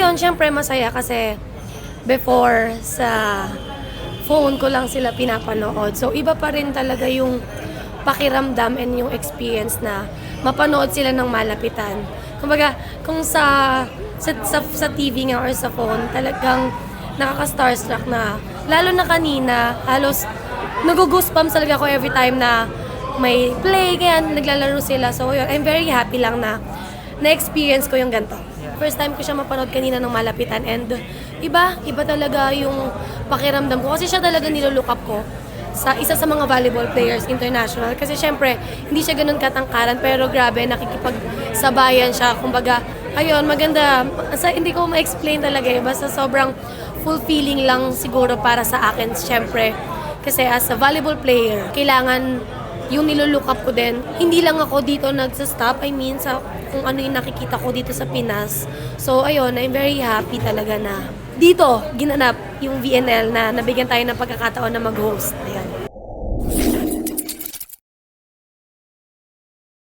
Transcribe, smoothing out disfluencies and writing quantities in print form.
ayun, syempre masaya kasi before sa phone ko lang sila pinapanood. So, iba pa rin talaga yung pakiramdam and yung experience na mapanood sila ng malapitan. Kumbaga, kung sa TV nga or sa phone, talagang nakaka-starstruck na. Lalo na kanina, halos nag-goosebumps talaga ako every time na may play, kaya naglalaro sila. So, yun, I'm very happy lang na na-experience ko yung ganito. First time ko siya mapanood kanina ng malapitan and iba talaga yung pakiramdam ko. Kasi siya talaga nilolook up ko sa isa sa mga volleyball players international. Kasi syempre, hindi siya ganun katangkaran pero grabe, nakikipagsabayan siya. Kumbaga, ayun, maganda. Hindi ko ma-explain talaga eh. Basta sobrang fulfilling lang siguro para sa akin. Syempre, kasi as a volleyball player, kailangan yung nilolook up ko din, hindi lang ako dito nagsa-stop. I mean, sa kung ano yung nakikita ko dito sa Pinas. So, ayun, I'm very happy talaga na dito, ginanap yung VNL na nabigyan tayo ng pagkakataon na mag-host. Ayan.